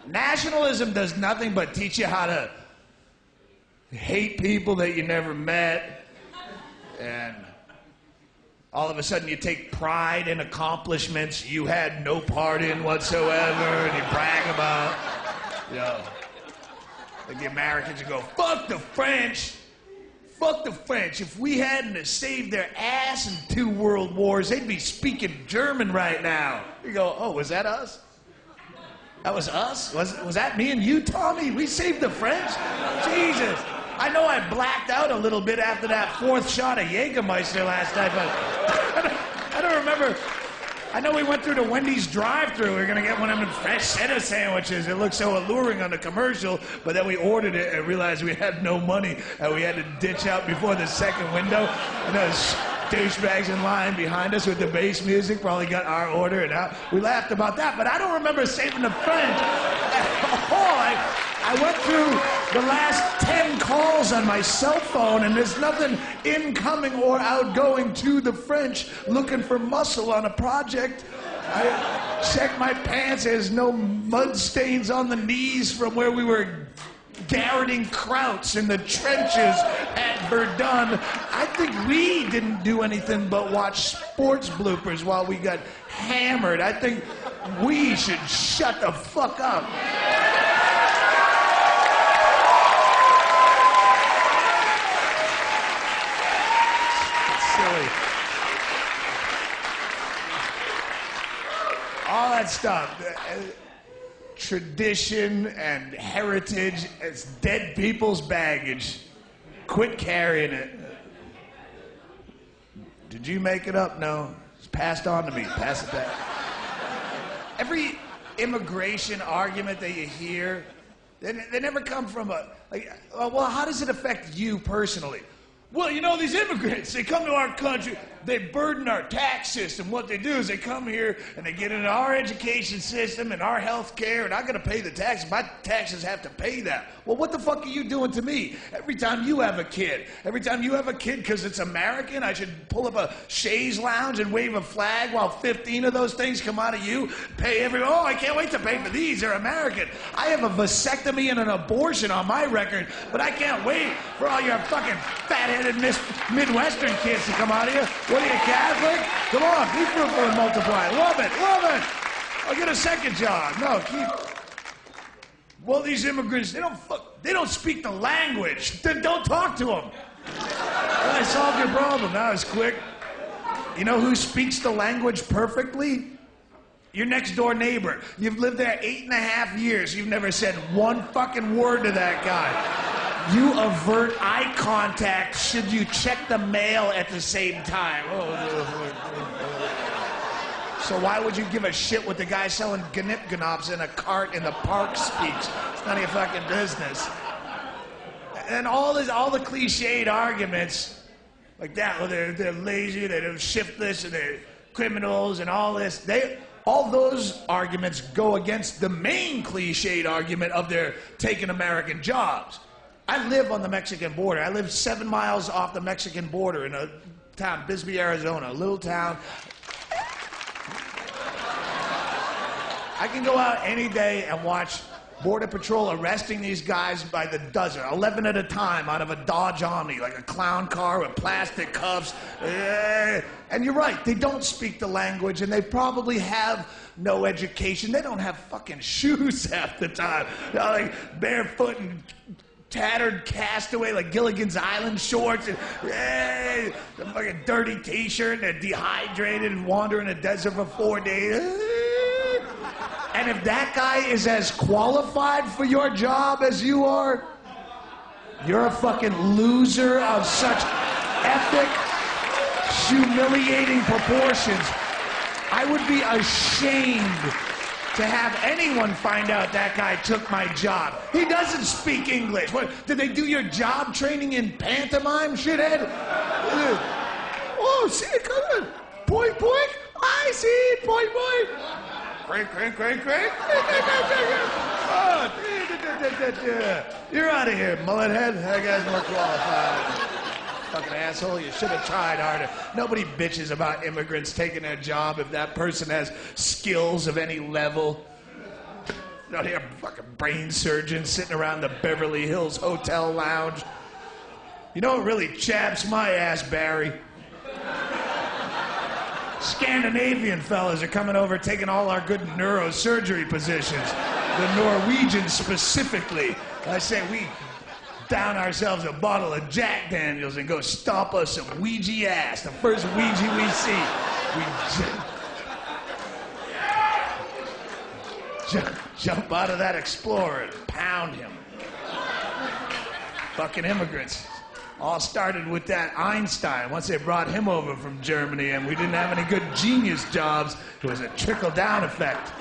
Nationalism does nothing but teach you how to hate people that you never met, and all of a sudden you take pride in accomplishments you had no part in whatsoever, and you brag about, you know, like the Americans who go, fuck the French. Fuck the French. If we hadn't saved their ass in 2 world wars, they'd be speaking German right now. You go, oh, was that us? That was us? Was that me and you, Tommy? We saved the French? Jesus. I know I blacked out a little bit after that 4th shot of Jägermeister last night, but I don't remember. I know we went through the Wendy's drive-thru. We were going to get one of them fresh cheddar sandwiches. It looked so alluring on the commercial, but then we ordered it and realized we had no money, and we had to ditch out before the second window. And those douchebags in line behind us with the bass music probably got our order, and out. We laughed about that, but I don't remember saving the French at all. I went through the last 10 calls on my cell phone, and there's nothing incoming or outgoing to the French looking for muscle on a project. I checked my pants. There's no mud stains on the knees from where we were garroting krauts in the trenches at Verdun. I think we didn't do anything but watch sports bloopers while we got hammered. I think we should shut the fuck up. Silly. All that stuff. Tradition and heritage, it's dead people's baggage. Quit carrying it. Did you make it up? No. It's passed on to me. Pass it back. Every immigration argument that you hear, they never come from a, like, well, how does it affect you personally? Well, you know, these immigrants, they come to our country, they burden our tax system. What they do is they come here and they get into our education system and our health care, and I gotta pay the taxes. My taxes have to pay that. Well, what the fuck are you doing to me? Every time you have a kid, because it's American, I should pull up a chaise lounge and wave a flag while 15 of those things come out of you, oh, I can't wait to pay for these, they're American. I have a vasectomy and an abortion on my record, but I can't wait for all your fucking fat-headed Midwestern kids to come out of here. What are you, Catholic? Come on, be fruitful and multiply. Love it, love it. I'll get a second job. No, well, these immigrants, they don't speak the language. Then don't talk to them. Well, I solved your problem. Now it's quick. You know who speaks the language perfectly? Your next door neighbor. You've lived there 8.5 years. You've never said one fucking word to that guy. You avert eye contact should you check the mail at the same time. So why would you give a shit what the guy selling gnip-gnops in a cart in the park speaks? It's none of your fucking business. And all the cliched arguments like that, well, they're lazy, they're shiftless, and they're criminals, and all this. All those arguments go against the main cliched argument of they're taking American jobs. I live on the Mexican border. I live 7 miles off the Mexican border in a town, Bisbee, Arizona, a little town. I can go out any day and watch Border Patrol arresting these guys by the dozen, 11 at a time out of a Dodge Omni, like a clown car with plastic cuffs. And you're right, they don't speak the language, and they probably have no education. They don't have fucking shoes half the time. They're like barefoot and tattered castaway, like Gilligan's Island shorts, and a fucking dirty t-shirt, and they're dehydrated and wander in the desert for 4 days. And if that guy is as qualified for your job as you are, you're a fucking loser of such epic, humiliating proportions. I would be ashamed to have anyone find out that guy took my job. He doesn't speak English. What, did they do your job training in pantomime, shithead? Oh, see it coming. Boink, boink. I see it. Boink, boink. Crank, crank, crank, crank. You're out of here, mullet head. That guy's more qualified. Fucking asshole, you should have tried harder. Nobody bitches about immigrants taking their job if that person has skills of any level. out here, fucking brain surgeons sitting around the Beverly Hills Hotel lounge. You know what really chaps my ass, Barry? Scandinavian fellas are coming over taking all our good neurosurgery positions. The Norwegians specifically. I say we down ourselves a bottle of Jack Daniels and go stomp us some Ouija ass. The first Ouija we see. Jump out of that Explorer and pound him. Fucking immigrants. All started with that Einstein. Once they brought him over from Germany and we didn't have any good genius jobs, it was a trickle-down effect.